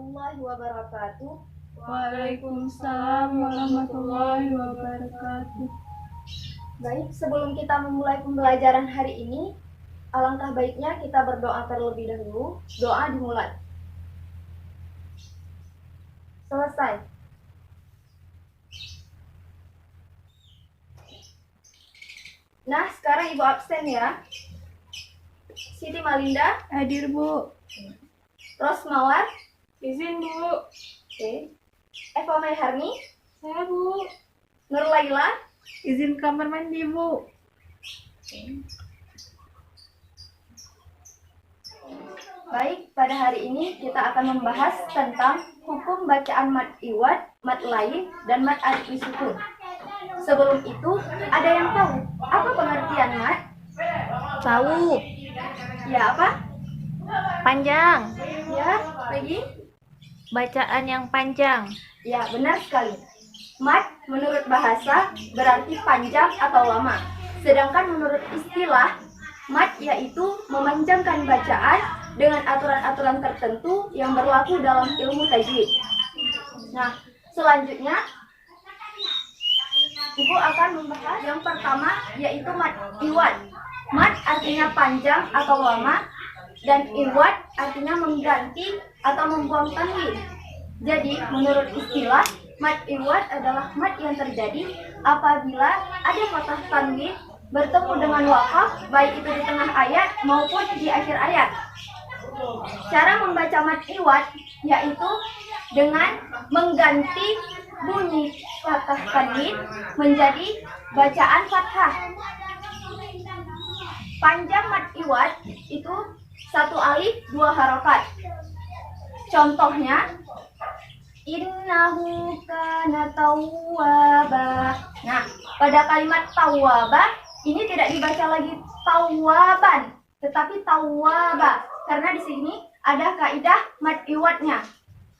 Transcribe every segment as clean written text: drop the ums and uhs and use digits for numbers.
warahmatullahi wabarakatuh. Waalaikumsalam warahmatullahi wabarakatuh. Baik, sebelum kita memulai pembelajaran hari ini, alangkah baiknya kita berdoa terlebih dahulu. Doa dimulai. Selesai. Nah, sekarang Ibu absen ya. Siti Malinda, Hadir, Bu. Rosmawar, Izin, Bu. oke. Eva Mayharni, Saya, Bu. Nur Laila, Izin kamar mandi, Bu. Baik, pada hari ini kita akan membahas tentang hukum bacaan mad iwad, mad lain, dan mad alif sukun. Sebelum itu, ada yang tahu apa pengertian mad? Tahu. Ya, apa? Panjang. Ya, lagi? Bacaan yang panjang. Ya, benar sekali. Mad menurut bahasa berarti panjang atau lama. Sedangkan menurut istilah, mad yaitu memanjangkan bacaan dengan aturan-aturan tertentu yang berlaku dalam ilmu tajwid. Nah, selanjutnya Ibu akan membahas yang pertama yaitu mad iwad. Mad artinya panjang atau lama dan iwad artinya mengganti atau membuang tanwin. Jadi, menurut istilah, mad iwad adalah mad yang terjadi apabila ada fathah tanwin bertemu dengan wakaf, baik itu di tengah ayat maupun di akhir ayat. Cara membaca mad iwad yaitu dengan mengganti bunyi fathah tanwin menjadi bacaan fathah. Panjang mad iwad itu 1 alif 2 harokat. Contohnya, innahu kana tawwaba. Nah, pada kalimat tawwaba ini tidak dibaca lagi tawwaban, tetapi tawwaba karena di sini ada kaidah mad iwadnya.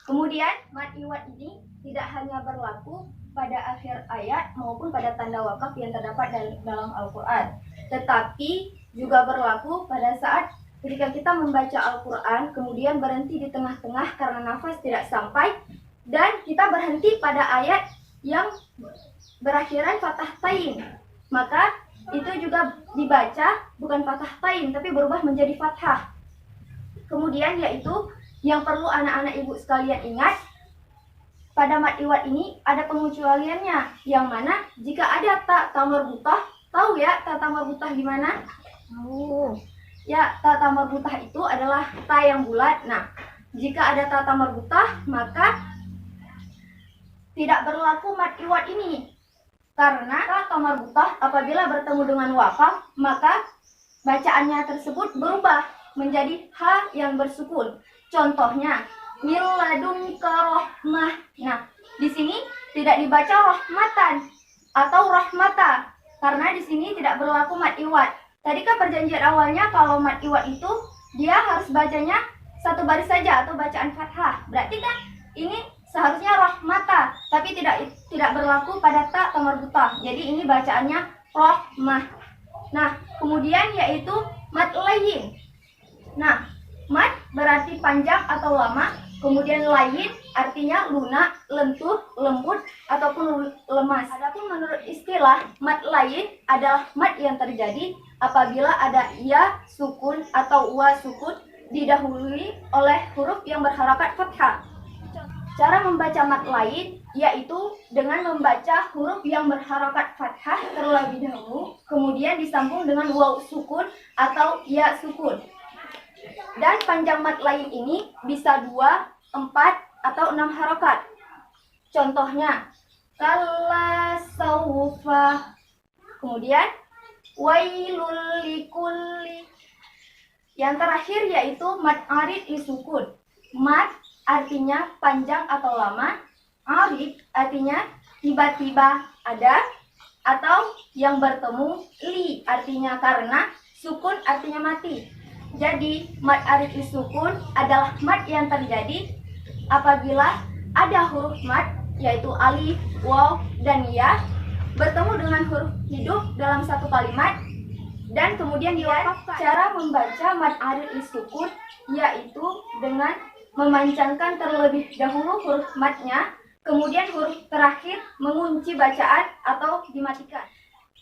Kemudian mad iwad ini tidak hanya berlaku pada akhir ayat maupun pada tanda wakaf yang terdapat dalam Al-Qur'an, tetapi juga berlaku pada saat ketika kita membaca Al-Quran kemudian berhenti di tengah-tengah karena nafas tidak sampai dan kita berhenti pada ayat yang berakhiran fathah tain, maka itu juga dibaca bukan fathah tain tapi berubah menjadi fathah. Kemudian yaitu yang perlu anak-anak ibu sekalian ingat, pada mad iwad ini ada pengecualiannya, yang mana jika ada ta marbutah, tahu ya ta marbutah gimana? Tahu. Ya, ta marbutah itu adalah ta yang bulat. Nah, jika ada ta marbutah, maka tidak berlaku mad iwad ini. Karena ta marbutah apabila bertemu dengan wakaf, maka bacaannya tersebut berubah menjadi ha yang bersukun. Contohnya, min ladunka rahmah. Nah, di sini tidak dibaca rahmatan atau rahmata karena di sini tidak berlaku mad iwad. Tadi kan perjanjian awalnya kalau mad iwad itu dia harus bacanya satu baris saja atau bacaan fathah. Berarti kan ini seharusnya rahmata, tapi tidak berlaku pada ta marbutah. Jadi ini bacaannya rahmah. Nah, kemudian yaitu mad lain. Nah, mad berarti panjang atau lama, kemudian lain artinya lunak, lentur, lembut, ataupun lemas. Adapun menurut istilah, mad lain adalah mad yang terjadi apabila ada ya sukun atau wa sukun didahului oleh huruf yang berharakat fathah. Cara membaca mad lain yaitu dengan membaca huruf yang berharakat fathah terlebih dahulu, kemudian disambung dengan waw sukun atau ya sukun. Dan panjang mad lain ini bisa 2, 4, atau 6 harokat. Contohnya, kalla saufa. Kemudian, wailul likulli. Yang terakhir yaitu mad arid lisukun. Mad artinya panjang atau lama. Arid artinya tiba-tiba ada. Atau yang bertemu. Li artinya karena. Sukun artinya mati. Jadi, mad arid lisukun adalah mad yang terjadi apabila ada huruf mad, yaitu alif, waw, dan ya, bertemu dengan huruf hidup dalam satu kalimat, dan kemudian diwakafkan. Cara membaca mad arid lisukun yaitu dengan memanjangkan terlebih dahulu huruf matnya, kemudian huruf terakhir mengunci bacaan atau dimatikan.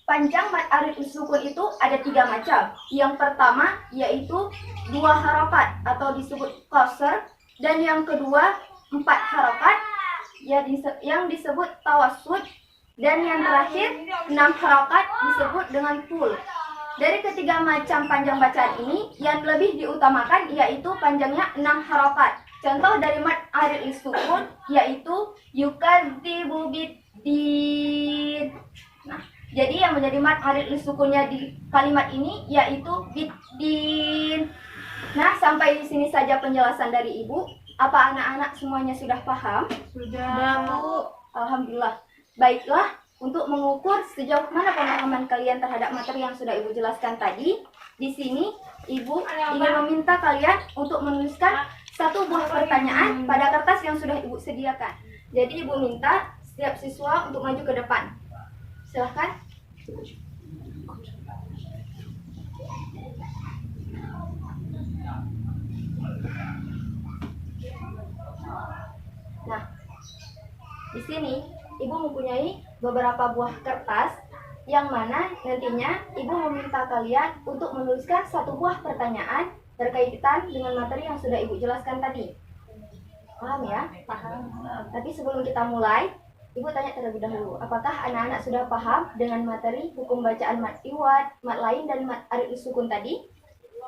Panjang mad arid sukun itu ada 3 macam. Yang pertama yaitu 2 harokat atau disebut qasr, dan yang kedua 4 harokat yang disebut tawassut, dan yang terakhir 6 harokat disebut dengan tul. Dari ketiga macam panjang bacaan ini, yang lebih diutamakan yaitu panjangnya 6 harokat. Contoh dari mad arid sukun yaitu yukadzibu biddin. Nah, jadi yang menjadi mad arid sukunnya di kalimat ini yaitu biddin. Nah, sampai di sini saja penjelasan dari Ibu. Apa anak-anak semuanya sudah paham? Sudah, Bu. Alhamdulillah. Baiklah, untuk mengukur sejauh mana pemahaman kalian terhadap materi yang sudah Ibu jelaskan tadi, di sini Ibu ingin meminta kalian untuk menuliskan satu buah pertanyaan pada kertas yang sudah Ibu sediakan. Jadi Ibu minta setiap siswa untuk maju ke depan. Silahkan. Nah, di sini Ibu mempunyai beberapa buah kertas yang mana nantinya Ibu meminta kalian untuk menuliskan satu buah pertanyaan berkaitan dengan materi yang sudah Ibu jelaskan tadi. Paham ya? Paham. Tapi sebelum kita mulai, Ibu tanya terlebih dahulu, apakah anak-anak sudah paham dengan materi hukum bacaan mad iwad, mad lain, dan mad arid sukun tadi?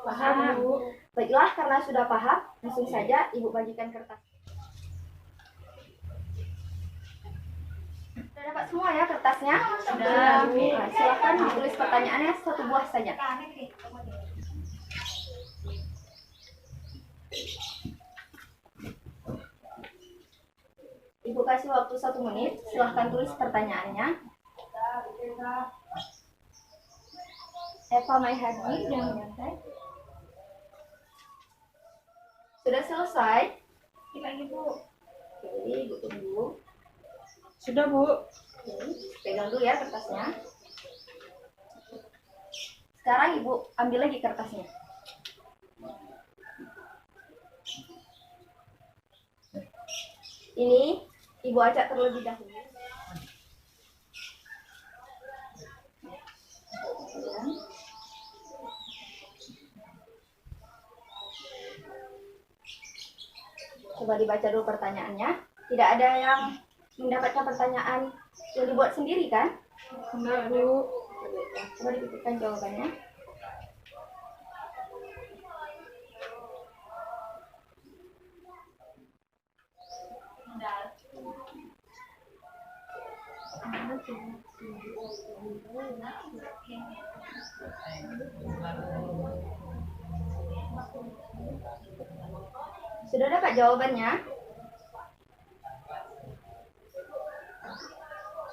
Paham, Bu. Baiklah, karena sudah paham, langsung saja Ibu bagikan kertas. Sudah dapat semua ya kertasnya? Sudah, Bu. Nah, silakan ditulis pertanyaannya satu buah saja. Ibu kasih waktu 1 menit, silahkan tulis pertanyaannya. Eva Mayhadi dengan nyantai. Sudah selesai? Ibu. Oke, Ibu tunggu. Sudah, Bu. Oke, pegang dulu ya kertasnya. Sekarang Ibu ambil lagi kertasnya. Ini Ibu acak terlebih dahulu. Coba dibaca dulu pertanyaannya. Tidak ada yang mendapatkan pertanyaan yang dibuat sendiri kan? Enggak, Bu. Coba dipikirkan jawabannya. Sudah dapat jawabannya?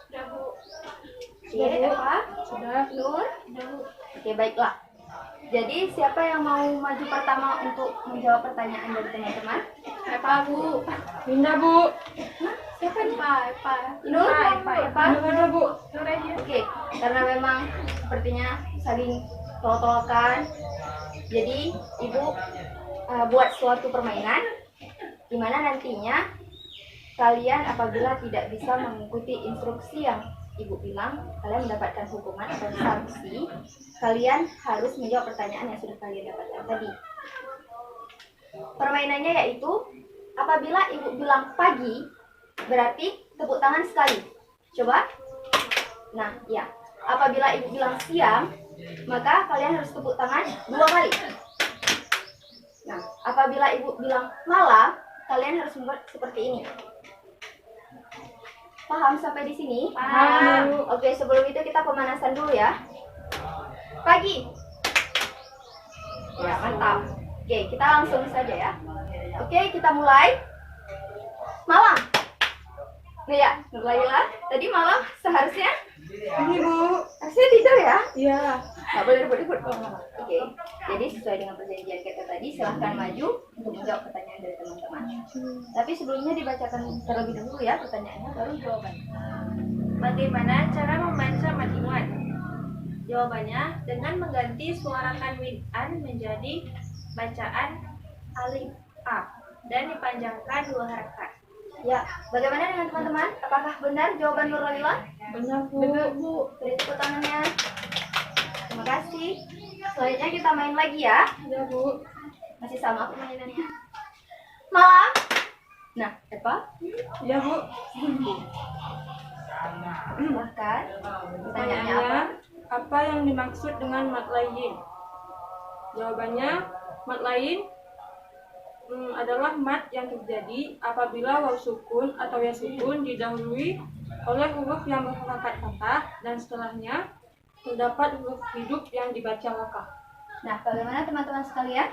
Sudah, Bu. Sudah, Eva? Sudah. Nur? Oke, baiklah. Jadi siapa yang mau maju pertama untuk menjawab pertanyaan dari teman-teman? Eva, Bu. Linda, Bu. Siapa nih? Eva. Nur? Eva. Eva? Ada, Bu. Oke, karena memang sepertinya saling tolak-tolakan. Jadi Ibu buat suatu permainan di mana nantinya kalian apabila tidak bisa mengikuti instruksi yang Ibu bilang, kalian mendapatkan hukuman atau sanksi. Kalian harus menjawab pertanyaan yang sudah kalian dapatkan tadi. Permainannya yaitu apabila Ibu bilang pagi, berarti tepuk tangan sekali. Coba. Nah, ya. Apabila Ibu bilang siang, maka kalian harus tepuk tangan 2 kali. Nah, apabila Ibu bilang malam, kalian harus membuat seperti ini. Paham sampai di sini? Paham. Oke, sebelum itu kita pemanasan dulu ya. Pagi. Ya, mantap. Oke, kita langsung saja ya. Oke, kita mulai. Malam. Nah ya, Nurlayla, tadi malam seharusnya Ini, Bu. harusnya tidur ya? Iya. Nggak boleh rebut-rebut. Oke, jadi sesuai dengan perjanjian kita tadi, silahkan maju untuk menjawab pertanyaan dari teman-teman. Tapi sebelumnya dibacakan terlebih dahulu ya pertanyaannya, baru jawabannya. Bagaimana cara membaca mad iwad? Jawabannya dengan mengganti suarakan wid'an menjadi bacaan alif A. dan dipanjangkan 2 harakat. Ya, bagaimana dengan teman-teman? Apakah benar jawaban Nurulillah? Benar, Bu. Beri tepuk tangannya. Terima kasih. Selanjutnya kita main lagi ya. Ya, Bu. Masih sama permainannya. Malam. Nah, Eva, Ya, Bu. silahkan. Pertanyaannya apa? Pertanyaannya, apa yang dimaksud dengan mat lain? Jawabannya, mat lain adalah mat yang terjadi apabila waw sukun atau ya sukun didahului oleh huruf yang berharakat fathah dan setelahnya terdapat huruf hidup yang dibaca wakaf. Nah, bagaimana teman-teman sekalian?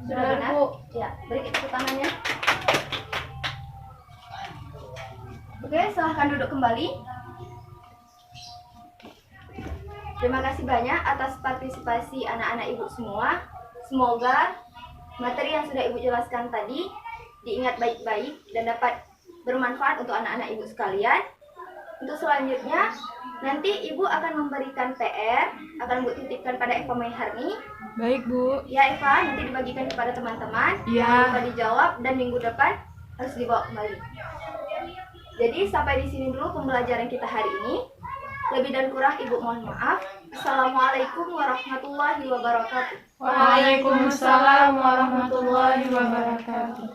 Sudah Benar, benar? Bu. Ya, beri tepuk tangannya. Oke, silahkan duduk kembali. Terima kasih banyak atas partisipasi anak-anak ibu semua. Semoga materi yang sudah ibu jelaskan tadi diingat baik-baik dan dapat bermanfaat untuk anak-anak ibu sekalian. Untuk selanjutnya, nanti ibu akan memberikan PR, akan ibu titipkan pada Eva Maiharni. Baik, Bu. Ya Eva, nanti dibagikan kepada teman-teman. Ya. Jangan lupa dijawab dan minggu depan harus dibawa kembali. Jadi sampai di sini dulu pembelajaran kita hari ini. Lebih dan kurang ibu mohon maaf. Assalamualaikum warahmatullahi wabarakatuh. Waalaikumsalam warahmatullahi wabarakatuh.